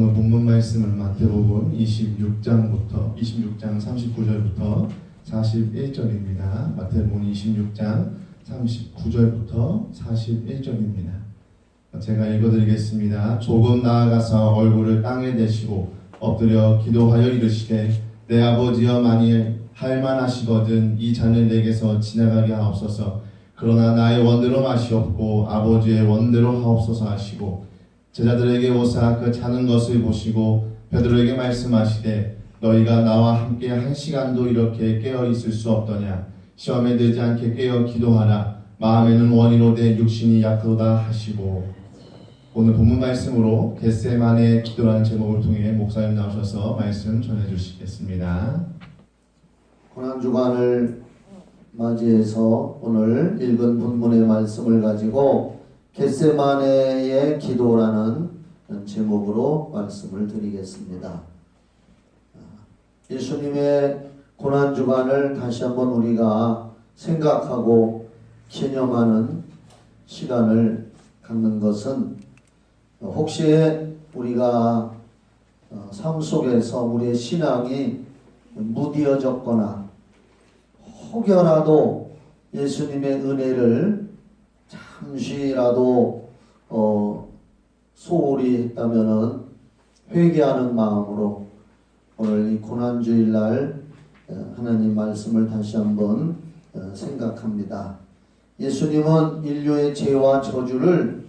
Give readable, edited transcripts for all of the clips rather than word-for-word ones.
오늘 본문 말씀은 마태복음 26장 39절부터 41절입니다. 마태복음 26장 39절부터 41절입니다. 제가 읽어드리겠습니다. 조금 나아가서 얼굴을 땅에 대시고 엎드려 기도하여 이르시되 내 아버지여 만일 할만하시거든 이 잔을 내게서 지나가게 하옵소서. 그러나 나의 원대로 마시옵고 아버지의 원대로 하옵소서 하시고 제자들에게 오사 그 자는 것을 보시고 베드로에게 말씀하시되 너희가 나와 함께 한 시간도 이렇게 깨어 있을 수 없더냐. 시험에 들지 않게 깨어 기도하라. 마음에는 원이로되 육신이 약하도다 하시고. 오늘 본문 말씀으로 겟세마네 기도라는 제목을 통해 목사님 나오셔서 말씀 전해주시겠습니다. 고난주간을 맞이해서 오늘 읽은 본문의 말씀을 가지고 겟세마네의 기도라는 제목으로 말씀을 드리겠습니다. 예수님의 고난주간을 다시 한번 우리가 생각하고 기념하는 시간을 갖는 것은 혹시 우리가 삶 속에서 우리의 신앙이 무디어졌거나 혹여라도 예수님의 은혜를 잠시라도 소홀히 했다면은 회개하는 마음으로 오늘 이 고난주일날 하나님 말씀을 다시 한번 생각합니다. 예수님은 인류의 죄와 저주를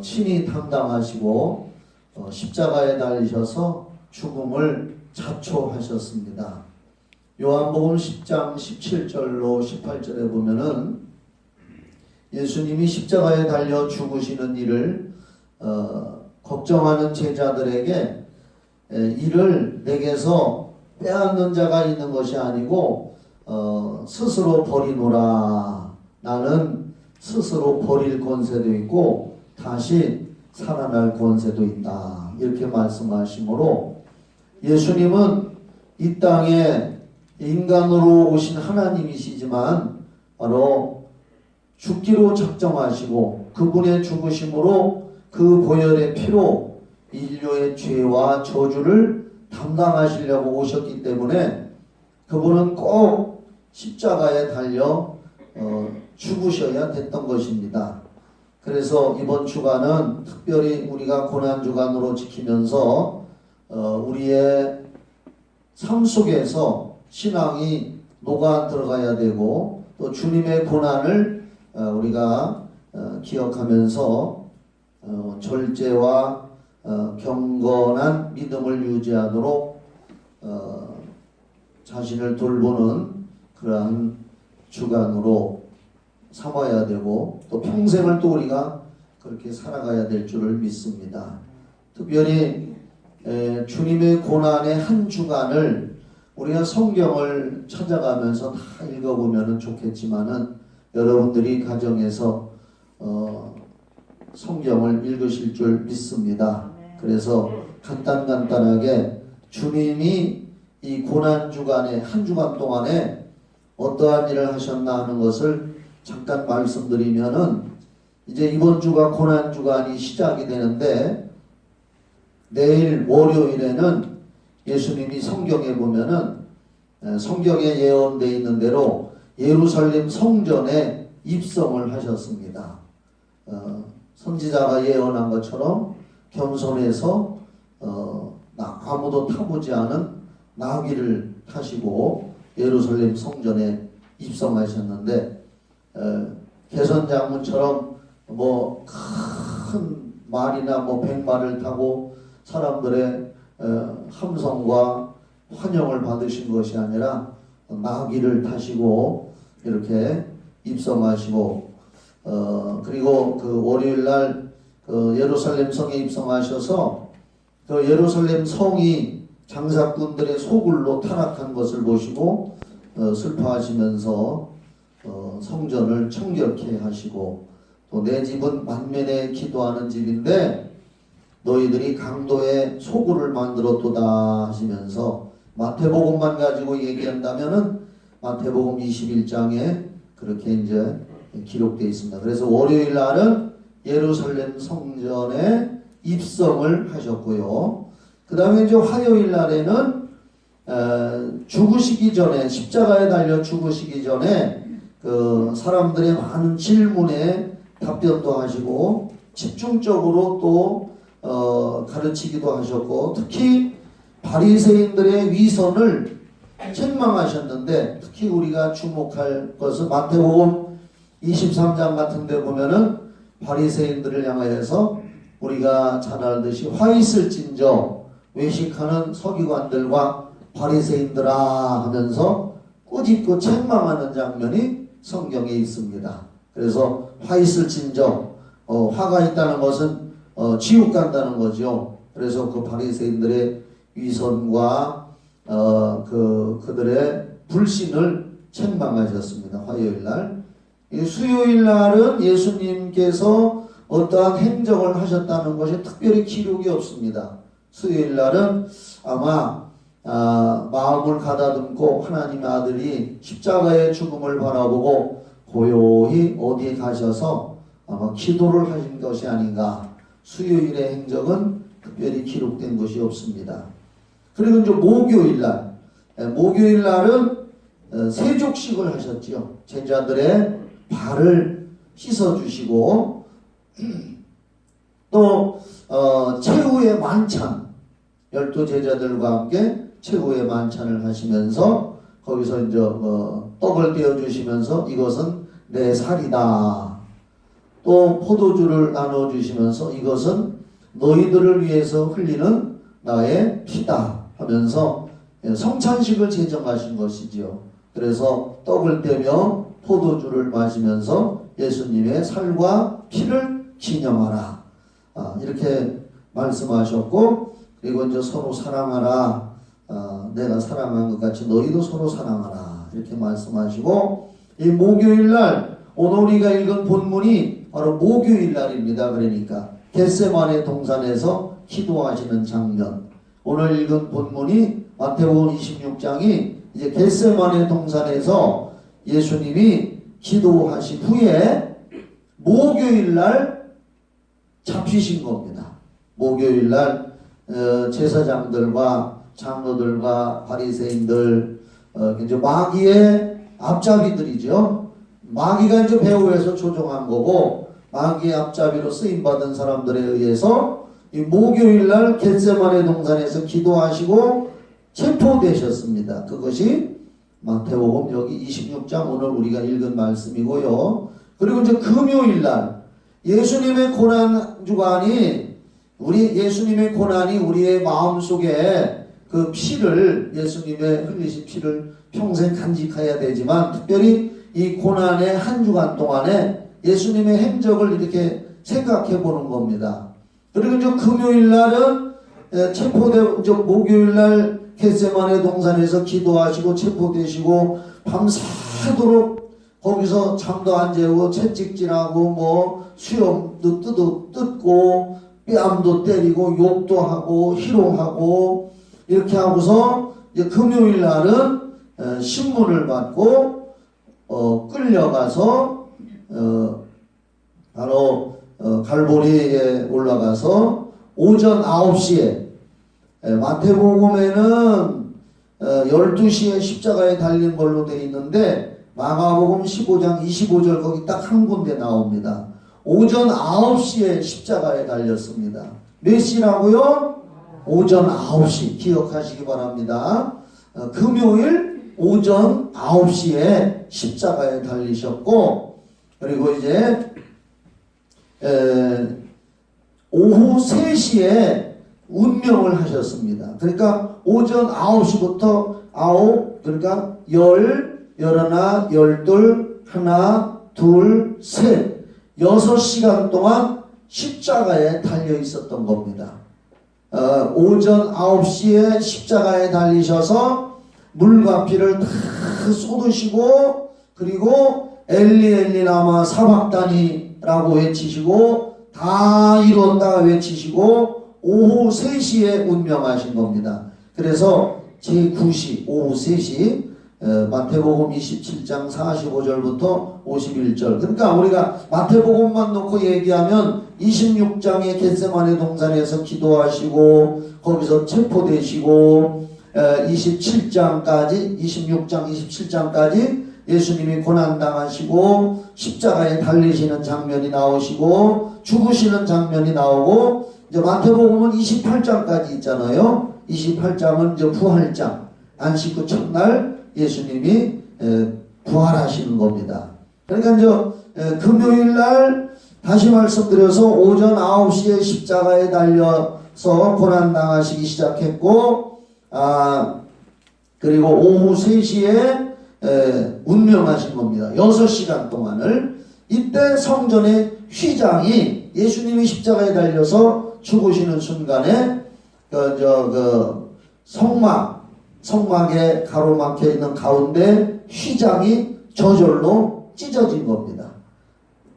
친히 담당하시고 십자가에 달리셔서 죽음을 자초하셨습니다. 요한복음 10장 17절로 18절에 보면은 예수님이 십자가에 달려 죽으시는 일을 걱정하는 제자들에게 이를 내게서 빼앗는 자가 있는 것이 아니고 스스로 버리노라. 나는 스스로 버릴 권세도 있고 다시 살아날 권세도 있다. 이렇게 말씀하시므로 예수님은 이 땅에 인간으로 오신 하나님이시지만 바로 죽기로 작정하시고 그분의 죽으심으로 그 보혈의 피로 인류의 죄와 저주를 담당하시려고 오셨기 때문에 그분은 꼭 십자가에 달려 죽으셔야 됐던 것입니다. 그래서 이번 주간은 특별히 우리가 고난주간으로 지키면서 우리의 삶 속에서 신앙이 녹아 들어가야 되고 또 주님의 고난을 우리가 기억하면서 절제와 경건한 믿음을 유지하도록 자신을 돌보는 그러한 주간으로 삼아야 되고 또 평생을 또 우리가 그렇게 살아가야 될 줄을 믿습니다. 특별히 주님의 고난의 한 주간을 우리가 성경을 찾아가면서 다 읽어보면 좋겠지만은 여러분들이 가정에서 성경을 읽으실 줄 믿습니다. 그래서 간단하게 주님이 이 고난주간에 한 주간 동안에 어떠한 일을 하셨나 하는 것을 잠깐 말씀드리면은 이제 이번 주가 고난주간이 시작이 되는데 내일 월요일에는 예수님이 성경에 보면은 성경에 예언되어 있는 대로 예루살렘 성전에 입성을 하셨습니다. 선지자가 예언한 것처럼 겸손해서 아무도 타보지 않은 나귀를 타시고 예루살렘 성전에 입성하셨는데 개선장군처럼 뭐 큰 말이나 뭐 100마를 타고 사람들의 함성과 환영을 받으신 것이 아니라 나귀를 타시고 이렇게 입성하시고 그리고 그 월요일날 그 예루살렘 성에 입성하셔서 그 예루살렘 성이 장사꾼들의 소굴로 타락한 것을 보시고 슬퍼하시면서 성전을 청결케 하시고 또 내 집은 만면에 기도하는 집인데 너희들이 강도의 소굴을 만들었도다 하시면서 마태복음만 가지고 얘기한다면은 마태복음 21장에 그렇게 이제 기록되어 있습니다. 그래서 월요일 날은 예루살렘 성전에 입성을 하셨고요. 그 다음에 이제 화요일 날에는 죽으시기 전에, 십자가에 달려 죽으시기 전에 그 사람들의 많은 질문에 답변도 하시고 집중적으로 또 가르치기도 하셨고, 특히 바리새인들의 위선을 책망하셨는데, 특히 우리가 주목할 것은 마태복음 23장 같은 데 보면은 바리새인들을 향하여서 우리가 잘 알듯이 화 있을진저 외식하는 서기관들과 바리새인들아 하면서 꾸짖고 책망하는 장면이 성경에 있습니다. 그래서 화 있을진저, 화가 있다는 것은 지옥 간다는 거죠. 그래서 그 바리새인들의 위선과 그들의 불신을 책망하셨습니다. 화요일 날. 수요일 날은 예수님께서 어떠한 행정을 하셨다는 것이 특별히 기록이 없습니다. 수요일 날은 아마 마음을 가다듬고 하나님의 아들이 십자가의 죽음을 바라보고 고요히 어디에 가셔서 아마 기도를 하신 것이 아닌가. 수요일의 행적은 특별히 기록된 것이 없습니다. 그리고 이제 목요일 날은 세족식을 하셨지요. 제자들의 발을 씻어주시고 또 최후의 만찬, 12 제자들과 함께 최후의 만찬을 하시면서 거기서 이제 떡을 떼어주시면서 이것은 내 살이다. 또 포도주를 나눠주시면서 이것은 너희들을 위해서 흘리는 나의 피다 하면서 성찬식을 제정하신 것이지요. 그래서 떡을 떼며 포도주를 마시면서 예수님의 살과 피를 기념하라. 이렇게 말씀하셨고, 그리고 이제 서로 사랑하라. 내가 사랑한 것 같이 너희도 서로 사랑하라. 이렇게 말씀하시고, 이 목요일 날, 오늘 우리가 읽은 본문이 바로 목요일 날입니다. 그러니까 겟세마네 동산에서 기도하시는 장면. 오늘 읽은 본문이 마태복음 26장이 이제 겟세마네 동산에서 예수님이 기도하신 후에 목요일 날 잡히신 겁니다. 목요일 날 제사장들과 장로들과 바리새인들, 이제 마귀의 앞잡이들이죠. 마귀가 이제 배후에서 조종한 거고, 마귀의 앞잡이로 쓰임받은 사람들에 의해서 이 목요일 날 겟세마네 동산에서 기도하시고 체포되셨습니다. 그것이 마태복음 여기 26장 오늘 우리가 읽은 말씀이고요. 그리고 이제 금요일 날 예수님의 고난 주간이 예수님의 고난이 우리의 마음속에 그 피를, 예수님의 흘리신 피를 평생 간직해야 되지만, 특별히 이 고난의 한 주간 동안에 예수님의 행적을 이렇게 생각해 보는 겁니다. 그리고 이제 금요일 날은 이제 목요일 날 겟세마네 동산에서 기도하시고 체포되시고 밤새도록 거기서 잠도 안 재우고 채찍질하고 뭐 수염도 뜯고 뺨도 때리고 욕도 하고 희롱하고 이렇게 하고서 이제 금요일 날은 신문을 받고 끌려가서 바로 갈보리에 올라가서 오전 9시에 마태복음에는 12시에 십자가에 달린 걸로 되어 있는데 마가복음 15장 25절 거기 딱 한 군데 나옵니다. 오전 9시에 십자가에 달렸습니다. 몇 시라고요? 오전 9시 기억하시기 바랍니다. 금요일 오전 9시에 십자가에 달리셨고, 그리고 이제 오후 3시에 운명을 하셨습니다. 그러니까 오전 9시부터 그러니까 11, 12, 하나, 둘, 셋 6시간 동안 십자가에 달려 있었던 겁니다. 오전 9시에 십자가에 달리셔서 물과 피를 다 쏟으시고, 그리고 엘리 엘리 라마 사박다니라고 외치시고 다 이뤘다 외치시고 오후 3시에 운명하신 겁니다. 그래서 제9시 오후 3시 마태복음 27장 45절부터 51절. 그러니까 우리가 마태복음만 놓고 얘기하면 26장에 겟세마네 동산에서 기도하시고 거기서 체포되시고 27장까지 26장 27장까지 예수님이 고난당하시고 십자가에 달리시는 장면이 나오시고 죽으시는 장면이 나오고 이제 마태복음은 28장까지 있잖아요. 28장은 이제 부활장, 안식 후 첫날 예수님이 부활하시는 겁니다. 그러니까 이제 금요일 날 다시 말씀드려서 오전 9시에 십자가에 달려서 고난당하시기 시작했고 그리고 오후 3시에 운명하신 겁니다. 6시간 동안을. 이때 성전의 휘장이 예수님이 십자가에 달려서 죽으시는 순간에 성막에 가로막혀 있는 가운데 휘장이 저절로 찢어진 겁니다.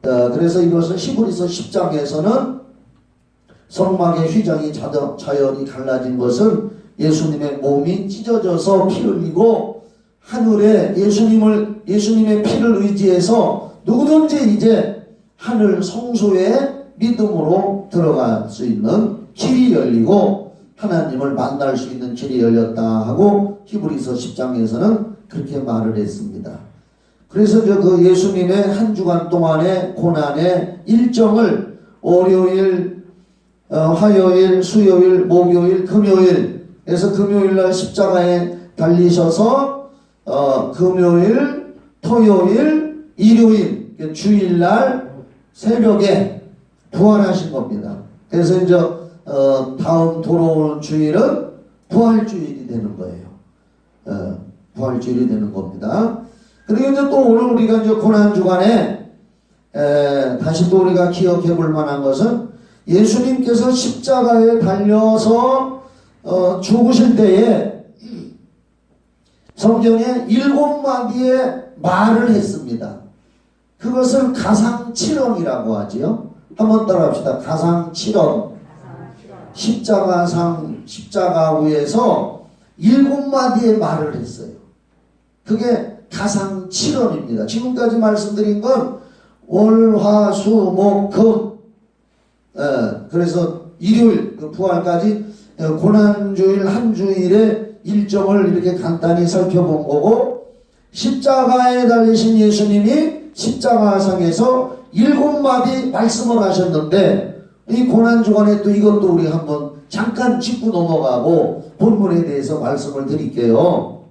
그래서 이것은 히브리서 10장에서는 성막의 휘장이 자연히 갈라진 것은 예수님의 몸이 찢어져서 피 흘리고 하늘에 예수님의 피를 의지해서 누구든지 이제 하늘 성소에 믿음으로 들어갈 수 있는 길이 열리고 하나님을 만날 수 있는 길이 열렸다 하고 히브리서 10장에서는 그렇게 말을 했습니다. 그래서 그 예수님의 한 주간 동안의 고난의 일정을 월요일, 화요일, 수요일, 목요일, 금요일 그래서 금요일 날 십자가에 달리셔서 금요일, 토요일, 일요일 주일날 새벽에 부활하신 겁니다. 그래서 이제 다음 돌아오는 주일은 부활주일이 되는 거예요. 부활주일이 되는 겁니다. 그리고 이제 또 오늘 우리가 이제 고난주간에 다시 또 우리가 기억해 볼 만한 것은 예수님께서 십자가에 달려서 죽으실 때에 성경에 7마디의 말을 했습니다. 그것을 가상칠언이라고 하지요. 한번 따라합시다. 가상칠언. 십자가 위에서 7마디의 말을 했어요. 그게 가상칠언입니다. 지금까지 말씀드린 건 월, 화, 수, 목, 금. 그래서 일요일 부활까지 고난주일 한 주일의 일정을 이렇게 간단히 살펴본 거고 십자가에 달리신 예수님이 십자가상에서 7마디 말씀을 하셨는데 이 고난주간에 또 이것도 우리 한번 잠깐 짚고 넘어가고 본문에 대해서 말씀을 드릴게요.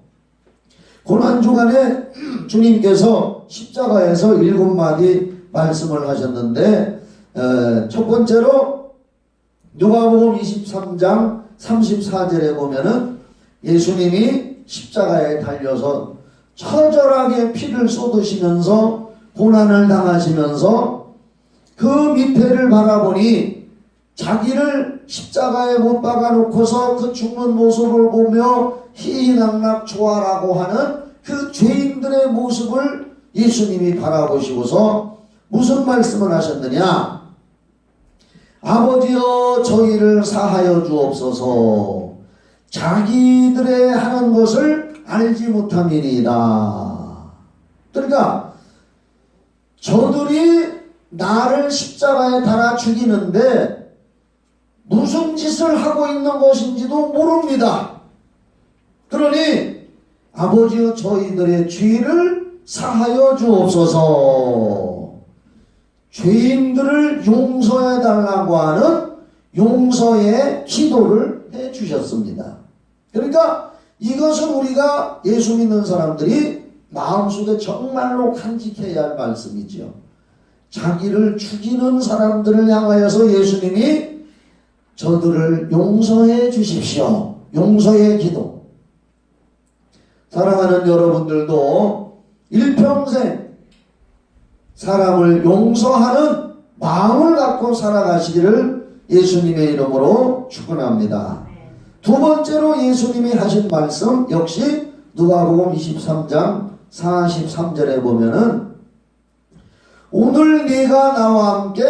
고난주간에 주님께서 십자가에서 7마디 말씀을 하셨는데 첫 번째로 누가복음 23장 34절에 보면은 예수님이 십자가에 달려서 처절하게 피를 쏟으시면서 고난을 당하시면서 그 밑에를 바라보니 자기를 십자가에 못 박아놓고서 그 죽는 모습을 보며 희희낙낙 좋아라고 하는 그 죄인들의 모습을 예수님이 바라보시고서 무슨 말씀을 하셨느냐? 아버지여 저희를 사하여 주옵소서. 자기들의 하는 것을 알지 못함이니이다. 그러니까 저들이 나를 십자가에 달아 죽이는데 무슨 짓을 하고 있는 것인지도 모릅니다. 그러니 아버지여 저희들의 죄를 사하여 주옵소서. 죄인들을 용서해 달라고 하는 용서의 기도를 해 주셨습니다. 그러니까 이것은 우리가 예수 믿는 사람들이 마음속에 정말로 간직해야 할 말씀이죠. 자기를 죽이는 사람들을 향하여서 예수님이 저들을 용서해 주십시오. 용서의 기도. 사랑하는 여러분들도 일평생 사람을 용서하는 마음을 갖고 살아가시기를 예수님의 이름으로 축원합니다. 두 번째로 예수님이 하신 말씀 역시 누가복음 23장 43절에 보면은 오늘 네가 나와 함께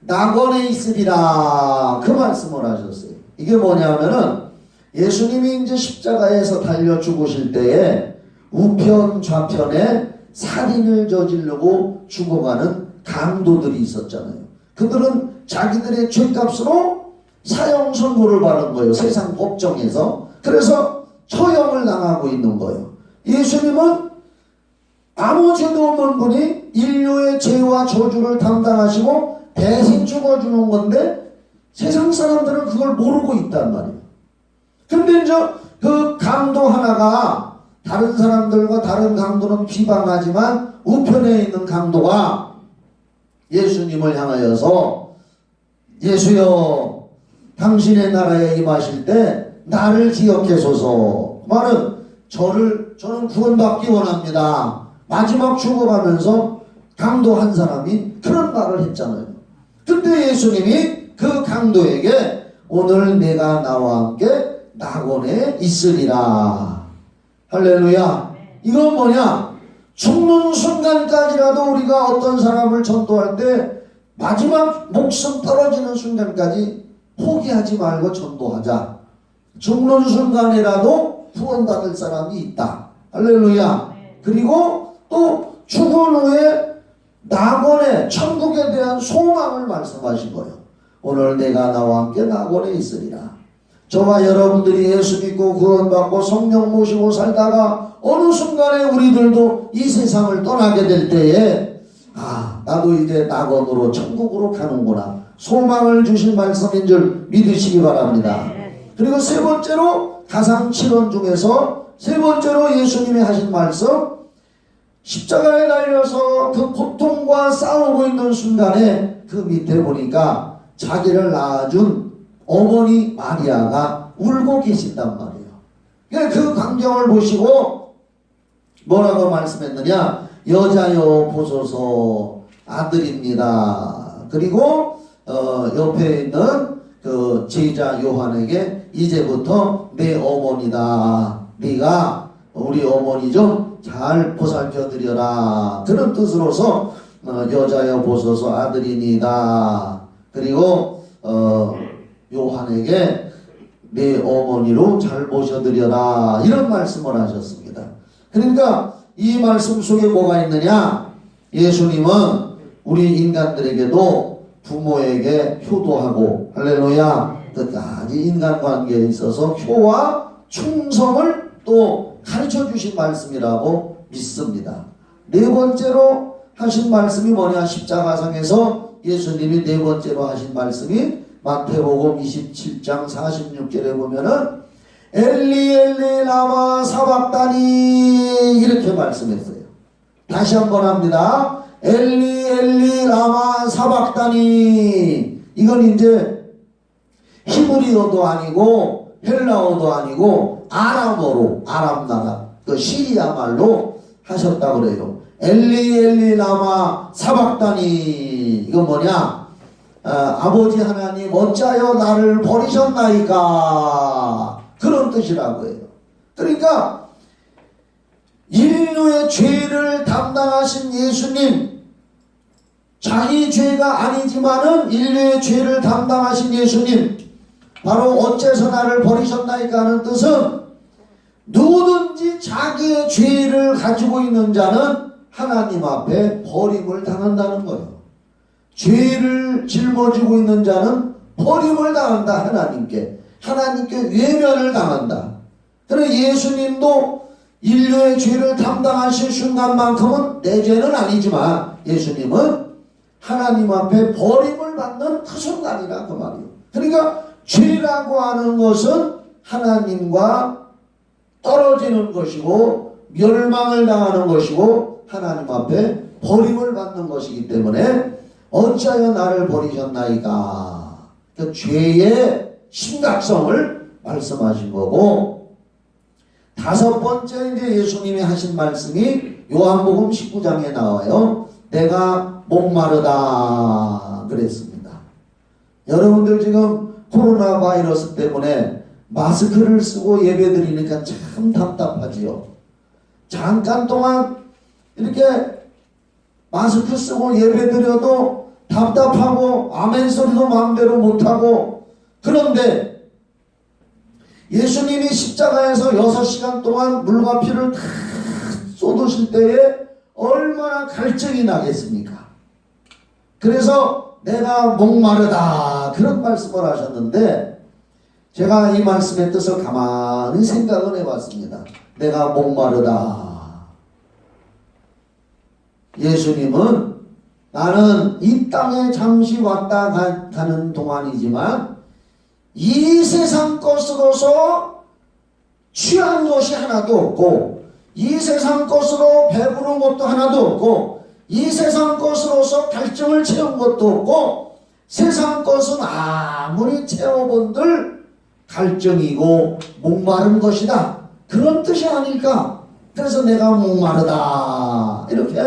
낙원에 있으리라 그 말씀을 하셨어요. 이게 뭐냐면은 예수님이 이제 십자가에서 달려 죽으실 때에 우편 좌편에 살인을 저지르고 죽어가는 강도들이 있었잖아요. 그들은 자기들의 죄값으로 사형 선고를 받은 거예요. 세상 법정에서. 그래서 처형을 당하고 있는 거예요. 예수님은 아무 죄도 없는 분이 인류의 죄와 저주를 담당하시고 대신 죽어주는 건데 세상 사람들은 그걸 모르고 있단 말이에요. 근데 이제 그 강도 하나가 다른 사람들과 다른 강도는 비방하지만 우편에 있는 강도가 예수님을 향하여서 예수여 당신의 나라에 임하실 때 나를 기억하소서. 말은 저는 구원받기 원합니다. 마지막 죽어가면서 강도 한 사람이 그런 말을 했잖아요. 그때 예수님이 그 강도에게 오늘 내가 나와 함께 낙원에 있으리라. 할렐루야. 이건 뭐냐? 죽는 순간까지라도 우리가 어떤 사람을 전도할 때 마지막 목숨 떨어지는 순간까지 포기하지 말고 전도하자. 죽는 순간이라도 구원받을 사람이 있다. 할렐루야. 그리고 또 죽은 후에 낙원에 천국에 대한 소망을 말씀하신 거예요. 오늘 내가 나와 함께 낙원에 있으리라. 저와 여러분들이 예수 믿고 구원받고 성령 모시고 살다가 어느 순간에 우리들도 이 세상을 떠나게 될 때에 나도 이제 낙원으로 천국으로 가는구나. 소망을 주신 말씀인 줄 믿으시기 바랍니다. 그리고 세 번째로 가상 7원 중에서 세 번째로 예수님이 하신 말씀, 십자가에 달려서 그 고통과 싸우고 있는 순간에 그 밑에 보니까 자기를 낳아준 어머니 마리아가 울고 계신단 말이에요. 그 광경을 보시고 뭐라고 말씀했느냐? 여자여 보소서 아들입니다. 그리고 옆에 있는 그 제자 요한에게 이제부터 내 어머니다. 네가 우리 어머니 좀 잘 보살펴 드려라. 그런 뜻으로서 여자여 보소서 아들이니다. 그리고 요한에게 내 어머니로 잘 모셔드려라. 이런 말씀을 하셨습니다. 그러니까 이 말씀 속에 뭐가 있느냐? 예수님은 우리 인간들에게도 부모에게 효도하고 할렐루야 끝까지 인간관계에 있어서 효와 충성을 또 가르쳐 주신 말씀이라고 믿습니다. 네 번째로 하신 말씀이 뭐냐? 십자가상에서 예수님이 네 번째로 하신 말씀이 마태복음 27장 46절에 보면은 엘리 엘리 라마 사박다니 이렇게 말씀했어요. 다시 한번 합니다. 엘리 엘리 라마 사박다니. 이건 이제 히브리어도 아니고 헬라어도 아니고 아람어로, 아람 나라 그 시리아 말로 하셨다 그래요. 엘리 엘리 라마 사박다니. 이건 뭐냐? 아버지 하나님 어찌하여 나를 버리셨나이까, 그런 뜻이라고 해요. 그러니까 인류의 죄를 담당하신 예수님, 자기 죄가 아니지만은 인류의 죄를 담당하신 예수님, 바로 어째서 나를 버리셨나이까 하는 뜻은 누구든지 자기의 죄를 가지고 있는 자는 하나님 앞에 버림을 당한다는 거예요. 죄를 짊어지고 있는 자는 버림을 당한다. 하나님께 외면을 당한다. 그래서 예수님도 인류의 죄를 담당하실 순간만큼은 내 죄는 아니지만 예수님은 하나님 앞에 버림을 받는 그 순간이라 그 말이에요. 그러니까 죄라고 하는 것은 하나님과 떨어지는 것이고 멸망을 당하는 것이고 하나님 앞에 버림을 받는 것이기 때문에 어찌하여 나를 버리셨나이까, 그 죄의 심각성을 말씀하신 거고, 다섯 번째 이제 예수님이 하신 말씀이 요한복음 19장에 나와요. 내가 목마르다 그랬습니다. 여러분들 지금 코로나 바이러스 때문에 마스크를 쓰고 예배 드리니까 참 답답하지요. 잠깐 동안 이렇게 마스크 쓰고 예배 드려도 답답하고 아멘 소리도 마음대로 못하고, 그런데 예수님이 십자가에서 6시간 동안 물과 피를 다 쏟으실 때에 얼마나 갈증이 나겠습니까? 그래서 내가 목마르다 그런 말씀을 하셨는데 제가 이 말씀의 뜻을 가만히 생각을 해봤습니다. 내가 목마르다. 예수님은 나는 이 땅에 잠시 왔다 가는 동안이지만 이 세상 것으로서 취한 것이 하나도 없고 이 세상 것으로 배부른 것도 하나도 없고 이 세상 것으로서 갈증을 채운 것도 없고 세상 것은 아무리 채워본들 갈증이고 목마른 것이다. 그런 뜻이 아닐까. 그래서 내가 목마르다. 이렇게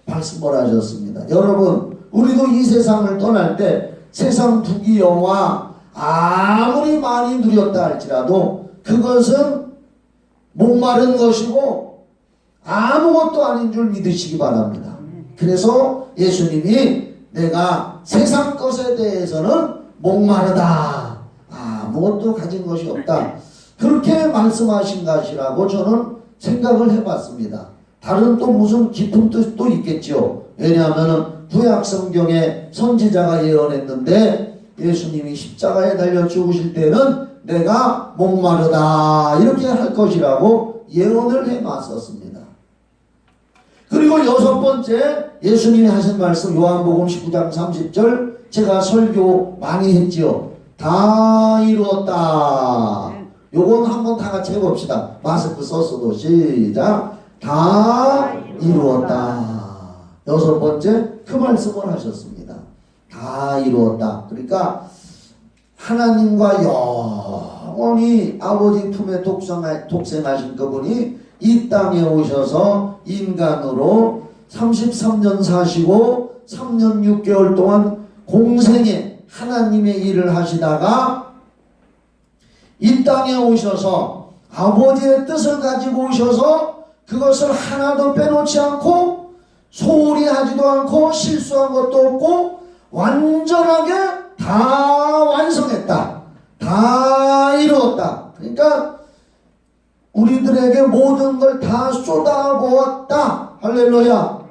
말씀을 하셨습니다. 여러분, 우리도 이 세상을 떠날 때 세상 부귀 영화 아무리 많이 누렸다 할지라도 그것은 목마른 것이고 아무것도 아닌 줄 믿으시기 바랍니다. 그래서 예수님이 내가 세상 것에 대해서는 목마르다. 아무것도 가진 것이 없다. 그렇게 말씀하신 것이라고 저는 생각을 해봤습니다. 다른 또 무슨 깊은 뜻도 있겠죠. 왜냐하면 구약 성경에 선지자가 예언했는데 예수님이 십자가에 달려 죽으실 때는 내가 목마르다 이렇게 할 것이라고 예언을 해놨었습니다. 그리고 여섯 번째 예수님이 하신 말씀 요한복음 19장 30절 제가 설교 많이 했지요. 다 이루었다. 요건 한번 다 같이 해봅시다. 마스크 썼어도 시작. 다 이루었다. 여섯 번째 그 말씀을 하셨습니다. 다 이루었다. 그러니까 하나님과 영원히 아버지 품에 독생하신 그분이 이 땅에 오셔서 인간으로 33년 사시고 3년 6개월 동안 공생에 하나님의 일을 하시다가 이 땅에 오셔서 아버지의 뜻을 가지고 오셔서 그것을 하나도 빼놓지 않고 소홀히 하지도 않고 실수한 것도 없고 완전하게 다 완성했다. 다 이루었다. 그러니까 우리들에게 모든 걸 다 쏟아부었다. 할렐루야.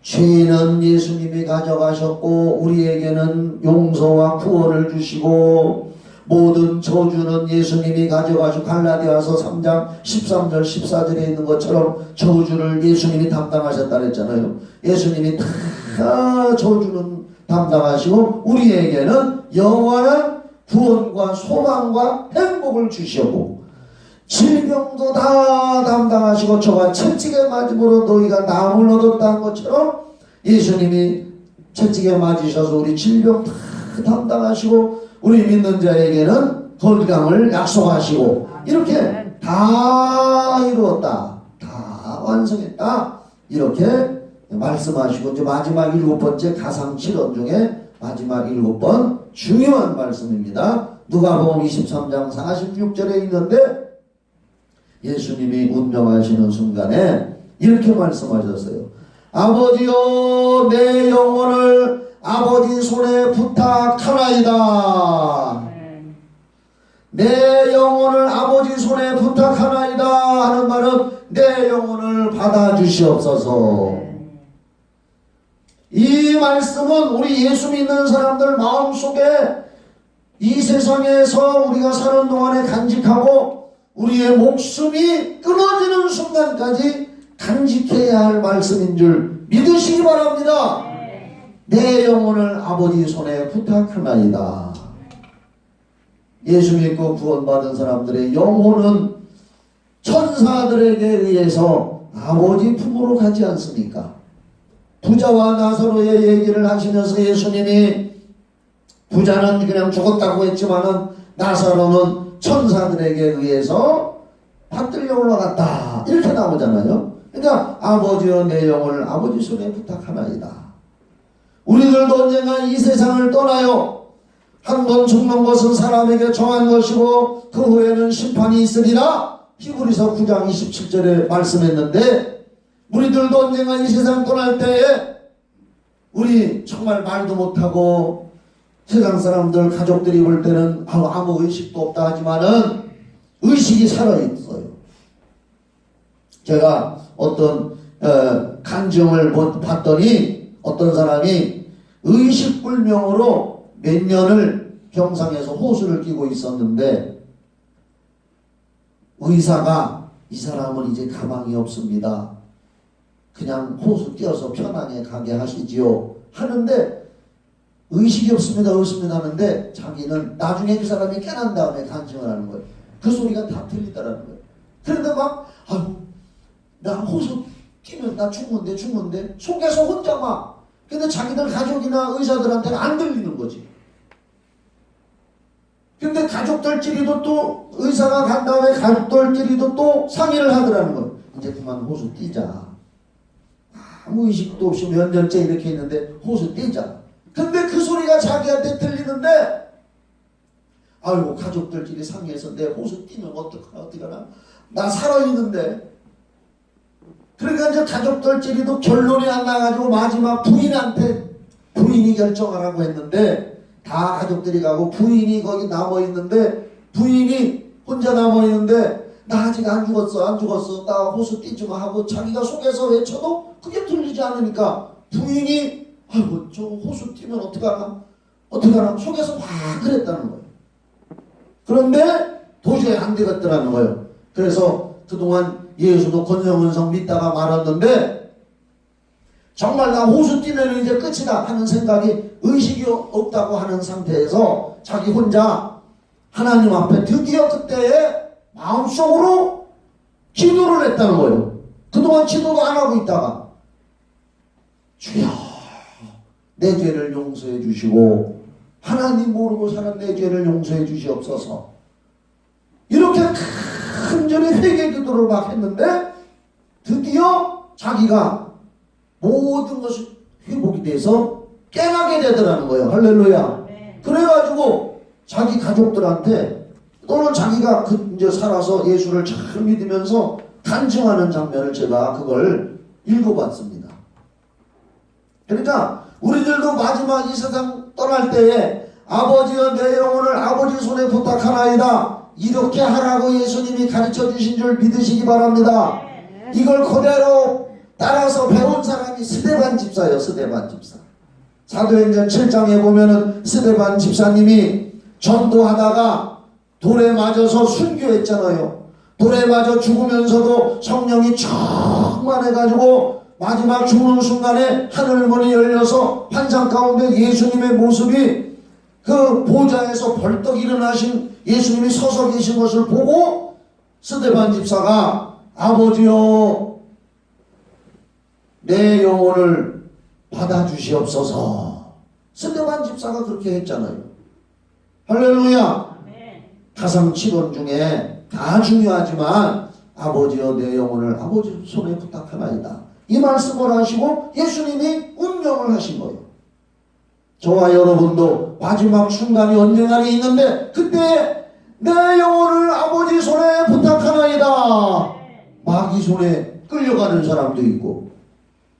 죄는 예수님이 가져가셨고 우리에게는 용서와 구원을 주시고 모든 저주는 예수님이 가져가시고 갈라디아서 3장 13절 14절에 있는 것처럼 저주를 예수님이 담당하셨다 그랬잖아요. 예수님이 다 저주는 담당하시고 우리에게는 영원한 구원과 소망과 행복을 주시고 질병도 다 담당하시고 저가 채찍에 맞음으로 너희가 나음을 얻었다는 것처럼 예수님이 채찍에 맞으셔서 우리 질병 다 담당하시고 우리 믿는 자에게는 건강을 약속하시고 이렇게 다 이루었다. 다 완성했다. 이렇게 말씀하시고 이제 마지막 7번째 가상칠언 중에 마지막 7번 중요한 말씀입니다. 누가복음 23장 46절에 있는데 예수님이 운명하시는 순간에 이렇게 말씀하셨어요. 아버지여 내 영혼을 아버지 손에 부탁하나이다. 내 영혼을 아버지 손에 부탁하나이다 하는 말은 내 영혼을 받아주시옵소서. 이 말씀은 우리 예수 믿는 사람들 마음속에 이 세상에서 우리가 사는 동안에 간직하고 우리의 목숨이 끊어지는 순간까지 간직해야 할 말씀인 줄 믿으시기 바랍니다. 내 영혼을 아버지 손에 부탁하나이다. 예수 믿고 구원받은 사람들의 영혼은 천사들에게 의해서 아버지 품으로 가지 않습니까? 부자와 나사로의 얘기를 하시면서 예수님이 부자는 그냥 죽었다고 했지만은 나사로는 천사들에게 의해서 받들려 올라갔다 이렇게 나오잖아요. 그러니까 아버지여 내 영혼을 아버지 손에 부탁하나이다. 우리들도 언젠가 이 세상을 떠나요. 한 번 죽는 것은 사람에게 정한 것이고 그 후에는 심판이 있으리라 히브리서 9장 27절에 말씀했는데 우리들도 언젠가 이 세상 떠날 때에 우리 정말 말도 못하고 세상 사람들 가족들이 볼 때는 아무 의식도 없다 하지만은 의식이 살아있어요. 제가 어떤 간증을 봤더니 어떤 사람이 의식불명으로 몇 년을 병상에서 호수를 끼고 있었는데 의사가 이 사람은 이제 가망이 없습니다. 그냥 호수 띄어서 편하게 가게 하시지요. 하는데 의식이 없습니다 하는데 자기는 나중에 그 사람이 깨난 다음에 간증을 하는 거예요. 그 소리가 다 들리더라는 거예요. 그런데 막 아유 나 호수 뛰면 나 죽는데 속에서 혼자 막 근데 자기들 가족이나 의사들한테는 안 들리는 거지. 근데 가족들끼리도 또 의사가 간 다음에 가족들끼리도 또 상의를 하더라는 거예요. 이제 그만 호수 뛰자. 아무 의식도 없이 몇 년째 이렇게 있는데 호수 뛰자. 근데 그 소리가 자기한테 들리는데 아이고 가족들끼리 상의해서 내 호수 뛰면 어떡하나 나 살아있는데 그러니까 이제 가족들끼리도 결론이 안 나가지고 마지막 부인이 결정하라고 했는데 다 가족들이 가고 부인이 거기 남아있는데 부인이 혼자 남아있는데 나 아직 안 죽었어 나 호수 뛰지마 하고 자기가 속에서 외쳐도 그게 들리지 않으니까 부인이 아이고 저 호수 뛰면 어떡하나 속에서 막 그랬다는 거예요. 그런데 도저히 안 되겠더라는 거예요. 그래서 그동안 예수도 권성은성 믿다가 말았는데 정말 나 호수 뛰면 이제 끝이다 하는 생각이 의식이 없다고 하는 상태에서 자기 혼자 하나님 앞에 드디어 그때에 마음속으로 기도를 했다는 거예요. 그동안 기도도 안 하고 있다가 주여 내 죄를 용서해 주시고 하나님 모르고 사는 내 죄를 용서해 주시옵소서. 이렇게 큰절의 회개 기도를 막 했는데 드디어 자기가 모든 것이 회복이 돼서 깨닫게 되더라는 거예요. 할렐루야. 그래가지고 자기 가족들한테 또는 자기가 이제 살아서 예수를 잘 믿으면서 간증하는 장면을 제가 그걸 읽어봤습니다. 그러니까 우리들도 마지막 이 세상 떠날 때에 아버지여 내 영혼을 아버지 손에 부탁하나이다 이렇게 하라고 예수님이 가르쳐 주신 줄 믿으시기 바랍니다. 이걸 그대로 따라서 배운 사람이 스데반 집사예요. 스데반 집사. 사도행전 7장에 보면은 스데반 집사님이 전도하다가 돌에 맞아서 순교했잖아요. 돌에 맞아 죽으면서도 성령이 충만해가지고 마지막 죽는 순간에 하늘문이 열려서 환상 가운데 예수님의 모습이 그 보좌에서 벌떡 일어나신 예수님이 서서 계신 것을 보고 스데반 집사가 아버지여 내 영혼을 받아주시옵소서. 스데반 집사가 그렇게 했잖아요. 할렐루야. 가상 7원 중에 다 중요하지만 아버지여 내 영혼을 아버지 손에 부탁하나이다 이 말씀을 하시고 예수님이 운명을 하신 거예요. 저와 여러분도 마지막 순간이 언젠가에 있는데 그때 내 영혼을 아버지 손에 부탁하나이다. 마귀 손에 끌려가는 사람도 있고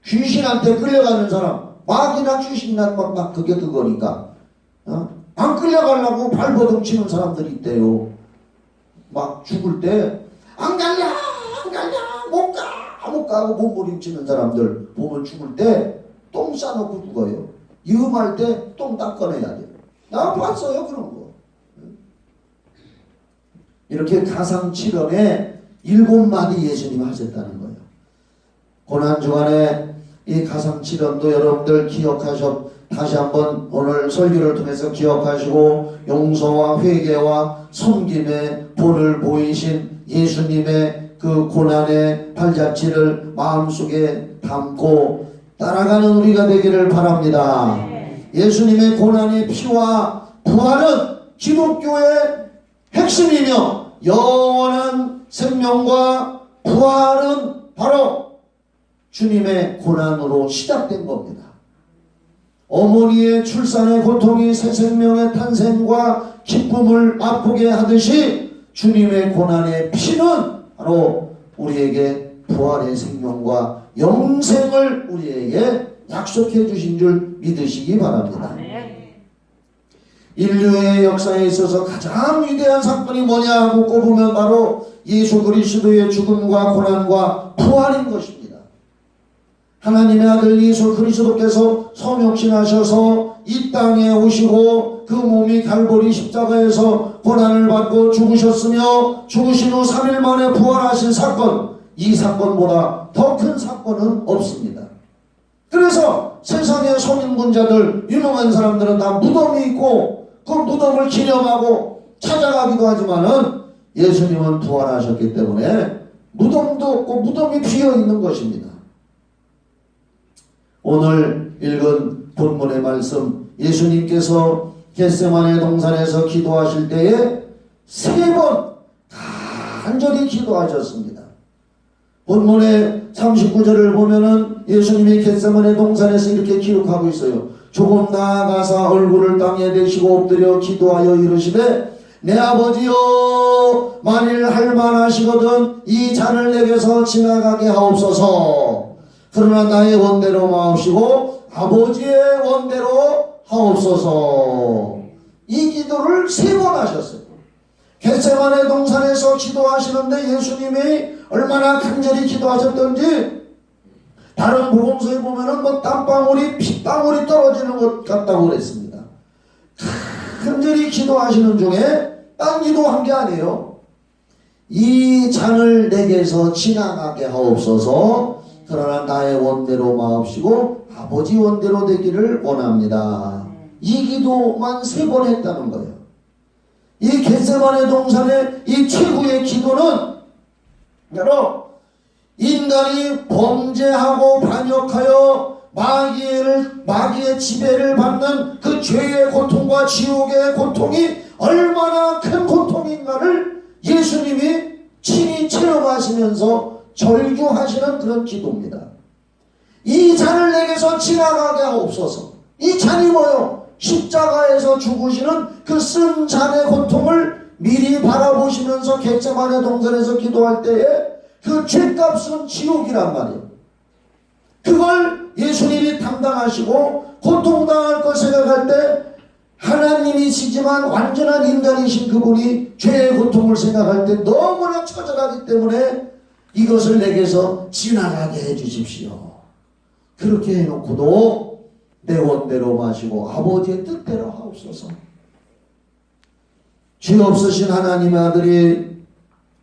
귀신한테 끌려가는 사람 마귀나 귀신이나 막 그게 그거니까 안 끌려가려고 발버둥 치는 사람들이 있대요. 막 죽을 때 안 갈려 못 가고 몸부림치는 사람들 보면 죽을 때 똥 싸놓고 죽어요. 이음할 때 똥 닦아내야 돼요. 나 봤어요 그런 거. 이렇게 가상 7원에 7마디 예수님이 하셨다는 거예요. 고난주간에 이 가상 7원도 여러분들 다시 한번 오늘 설교를 통해서 기억하시고 용서와 회개와 섬김의 본을 보이신 예수님의 그 고난의 발자취를 마음속에 담고 따라가는 우리가 되기를 바랍니다. 예수님의 고난의 피와 부활은 기독교의 핵심이며 영원한 생명과 부활은 바로 주님의 고난으로 시작된 겁니다. 어머니의 출산의 고통이 새 생명의 탄생과 기쁨을 맛보게 하듯이 주님의 고난의 피는 바로 우리에게 부활의 생명과 영생을 우리에게 약속해 주신 줄 믿으시기 바랍니다. 인류의 역사에 있어서 가장 위대한 사건이 뭐냐 하고 꼽으면 바로 예수 그리스도의 죽음과 고난과 부활인 것입니다. 하나님의 아들 예수 그리스도께서 성육신하셔서 이 땅에 오시고 그 몸이 갈보리 십자가에서 고난을 받고 죽으셨으며 죽으신 후 3일 만에 부활하신 사건, 이 사건보다 더 큰 사건은 없습니다. 그래서 세상의 소민군자들, 유명한 사람들은 다 무덤이 있고 그 무덤을 기념하고 찾아가기도 하지만은 예수님은 부활하셨기 때문에 무덤도 없고 무덤이 비어있는 것입니다. 오늘 읽은 본문의 말씀, 예수님께서 겟세마네 동산에서 기도하실 때에 3번 간절히 기도하셨습니다. 본문의 39절을 보면은 예수님이 겟세마네 동산에서 이렇게 기록하고 있어요. 조금 나아가사 얼굴을 땅에 대시고 엎드려 기도하여 이르시되 내 아버지여, 만일 할만하시거든 이 잔을 내게서 지나가게 하옵소서. 그러나 나의 원대로 마옵시고 아버지의 원대로 하옵소서. 이 기도를 3번 하셨어요. 겟세마네 동산에서 기도하시는데 예수님이 얼마나 간절히 기도하셨던지 다른 복음서에 보면은 뭐 땀방울이 핏방울이 떨어지는 것 같다고 그랬습니다. 간절히 기도하시는 중에 딴 기도한 게 아니에요. 이 잔을 내게서 지나가게 하옵소서. 그러나 나의 원대로 마옵시고 아버지 원대로 되기를 원합니다. 이 기도만 3번 했다는 거예요. 이 겟세마네 동산의 이 최후의 기도는 바로 인간이 범죄하고 반역하여 마귀의 지배를 받는 그 죄의 고통과 지옥의 고통이 얼마나 큰 고통인가를 예수님이 친히 체험하시면서 절규하시는 그런 기도입니다. 이 잔을 내게서 지나가게 하옵소서. 이 잔이 뭐요? 십자가에서 죽으시는 그 쓴 잔의 고통을 미리 바라보시면서 겟세마네 동산에서 기도할 때에 그 죄값은 지옥이란 말이에요. 그걸 예수님이 담당하시고 고통당할 것 생각할 때 하나님이시지만 완전한 인간이신 그분이 죄의 고통을 생각할 때 너무나 처절하기 때문에 이것을 내게서 지나가게 해주십시오. 그렇게 해놓고도 내 원대로 마시고 아버지의 뜻대로 하옵소서. 죄 없으신 하나님의 아들이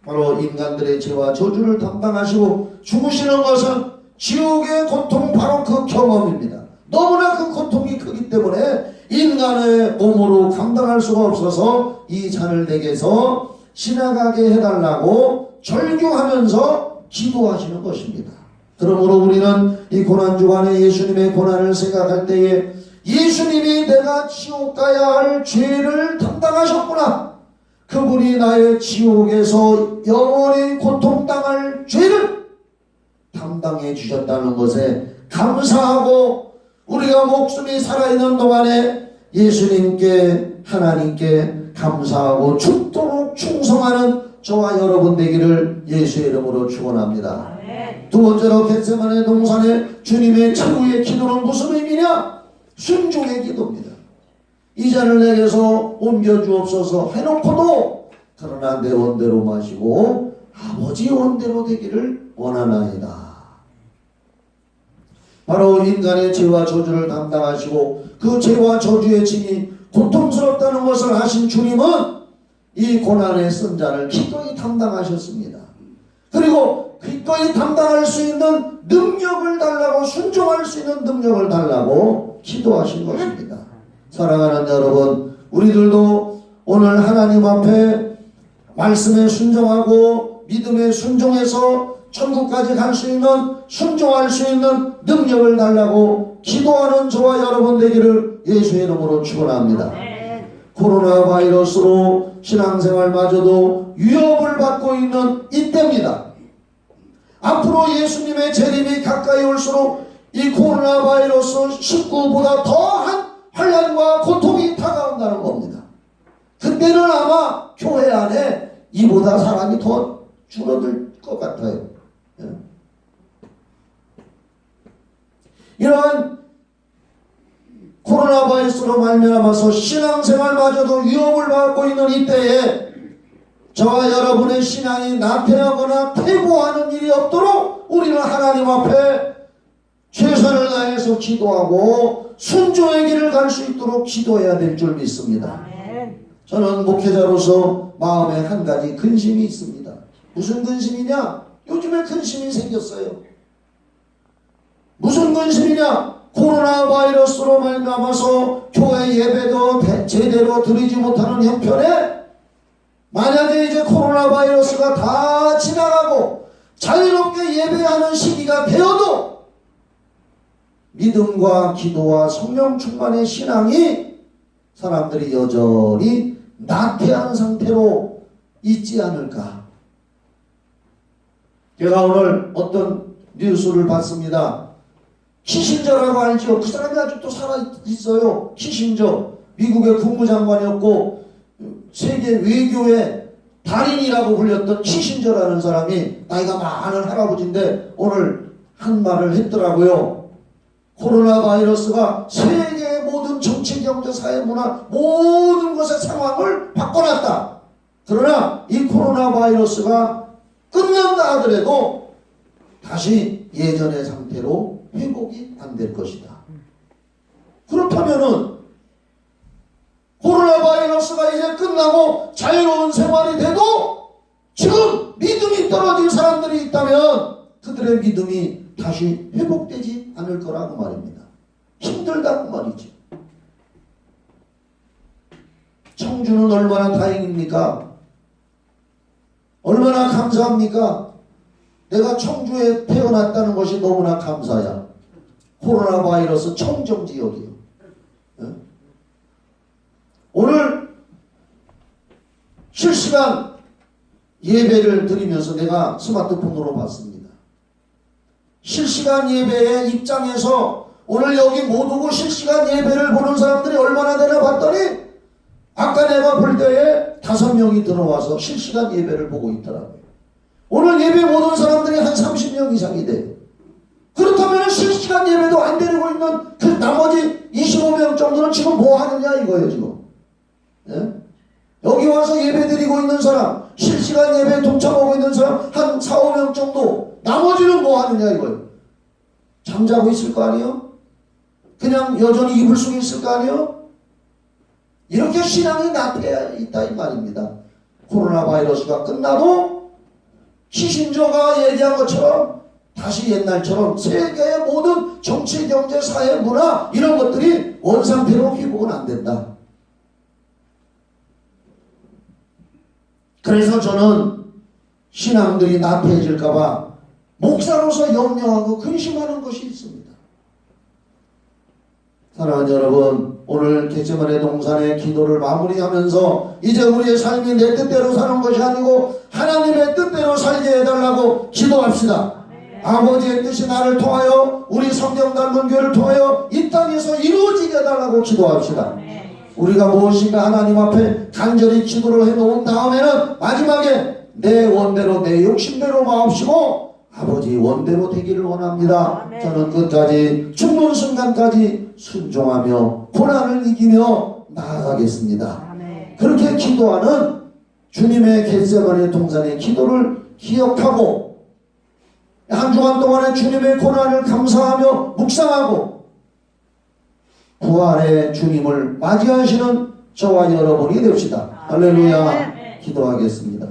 바로 인간들의 죄와 저주를 담당하시고 죽으시는 것은 지옥의 고통, 바로 그 경험입니다. 너무나 그 고통이 크기 때문에 인간의 몸으로 감당할 수가 없어서 이 잔을 내게서 지나가게 해달라고 절규하면서 기도하시는 것입니다. 그러므로 우리는 이 고난주간에 예수님의 고난을 생각할 때에 예수님이 내가 지옥 가야 할 죄를 담당하셨구나. 그분이 나의 지옥에서 영원히 고통당할 죄를 담당해 주셨다는 것에 감사하고 우리가 목숨이 살아있는 동안에 예수님께 하나님께 감사하고 죽도록 충성하는 저와 여러분 되기를 예수의 이름으로 축원합니다. 두 번째로 겟세마네 동산에 주님의 최후의 기도는 무슨 의미냐? 순종의 기도입니다. 이 잔을 내게서 옮겨주옵소서 해놓고도 그러나 내 원대로 마시고 아버지 원대로 되기를 원하나이다. 바로 인간의 죄와 저주를 담당하시고 그 죄와 저주의 짐이 고통스럽다는 것을 아신 주님은 이 고난의 쓴 잔을 기꺼이 담당하셨습니다. 그리고 기꺼이 담당할 수 있는 능력을 달라고, 순종할 수 있는 능력을 달라고 기도하신 것입니다. 사랑하는 여러분, 우리들도 오늘 하나님 앞에 말씀에 순종하고 믿음에 순종해서 천국까지 갈 수 있는, 순종할 수 있는 능력을 달라고 기도하는 저와 여러분 되기를 예수의 이름으로 축원합니다. 코로나 바이러스로 신앙생활마저도 위협을 받고 있는 이때입니다. 앞으로 예수님의 재림이 가까이 올수록 이 코로나 바이러스 19보다 더한 환난과 고통이 다가온다는 겁니다. 그때는 아마 교회 안에 이보다 사람이 더 줄어들 것 같아요. 이러한 코로나 바이러스로 말미암아서 신앙생활마저도 위협을 받고 있는 이때에 저와 여러분의 신앙이 나태하거나 퇴보하는 일이 없도록 우리는 하나님 앞에 최선을 다해서 기도하고 순종의 길을 갈 수 있도록 기도해야 될 줄 믿습니다. 저는 목회자로서 마음에 한 가지 근심이 있습니다. 무슨 근심이냐? 요즘에 근심이 생겼어요. 무슨 근심이냐? 코로나 바이러스로 말미암아서 교회 예배도 제대로 드리지 못하는 형편에 만약에 이제 코로나 바이러스가 다 지나가고 자유롭게 예배하는 시기가 되어도 믿음과 기도와 성령 충만의 신앙이 사람들이 여전히 나태한 상태로 있지 않을까. 제가 오늘 어떤 뉴스를 봤습니다. 키신저라고 알죠? 그 사람이 아직도 살아있어요. 키신저. 미국의 국무장관이었고 세계 외교의 달인이라고 불렸던 키신저라는 사람이 나이가 많은 할아버지인데 오늘 한 말을 했더라고요. 코로나 바이러스가 세계의 모든 정치, 경제, 사회, 문화 모든 것의 상황을 바꿔놨다. 그러나 이 코로나 바이러스가 끝난다 하더라도 다시 예전의 상태로 회복이 안 될 것이다. 그렇다면은 코로나 바이러스가 이제 끝나고 자유로운 생활이 돼도 지금 믿음이 떨어진 사람들이 있다면 그들의 믿음이 다시 회복되지 않을 거라고 말입니다. 힘들다고 말이죠. 청주는 얼마나 다행입니까? 얼마나 감사합니까? 내가 청주에 태어났다는 것이 너무나 감사야. 코로나 바이러스 청정 지역이요. 오늘 실시간 예배를 드리면서 내가 스마트폰으로 봤습니다. 실시간 예배의 입장에서 오늘 여기 못 오고 실시간 예배를 보는 사람들이 얼마나 되나 봤더니 아까 내가 볼 때에 5명이 들어와서 실시간 예배를 보고 있더라고요. 오늘 예배 못 온 사람들이 한 30명 이상이 돼요. 그렇다면 실시간 예배도 안 드리고 있는 그 나머지 25명 정도는 지금 뭐 하느냐 이거예요 지금. 예? 여기 와서 예배 드리고 있는 사람, 실시간 예배에 동참하고 있는 사람 한 4, 5명 정도, 나머지는 뭐 하느냐 이거예요. 잠자고 있을 거 아니에요? 그냥 여전히 이불 속에 있을 거 아니에요? 이렇게 신앙이 나태해 있다 이 말입니다. 코로나 바이러스가 끝나도 키신저가 얘기한 것처럼 다시 옛날처럼 세계의 모든 정치, 경제, 사회, 문화 이런 것들이 원상태로 회복은 안 된다. 그래서 저는 신앙들이 나태해질까봐 목사로서 염려하고 근심하는 것이 있습니다. 사랑하는 여러분, 오늘 겟세마네 동산의 기도를 마무리하면서 이제 우리의 삶이 내 뜻대로 사는 것이 아니고 하나님의 뜻대로 살게 해달라고 기도합시다. 아버지의 뜻이 나를 통하여 우리 성경 닮은 교회를 통하여 이 땅에서 이루어지게 해달라고 기도합시다. 우리가 무엇인가 하나님 앞에 간절히 기도를 해놓은 다음에는 마지막에 내 원대로 내 욕심대로 마옵시고 아버지 원대로 되기를 원합니다. 저는 끝까지 죽는 순간까지 순종하며 고난을 이기며 나아가겠습니다. 그렇게 기도하는 주님의 겟세마네 동산의 기도를 기억하고 한 주간 동안의 주님의 고난을 감사하며 묵상하고 부활의 주님을 맞이하시는 저와 여러분이 됩시다. 할렐루야. 기도하겠습니다.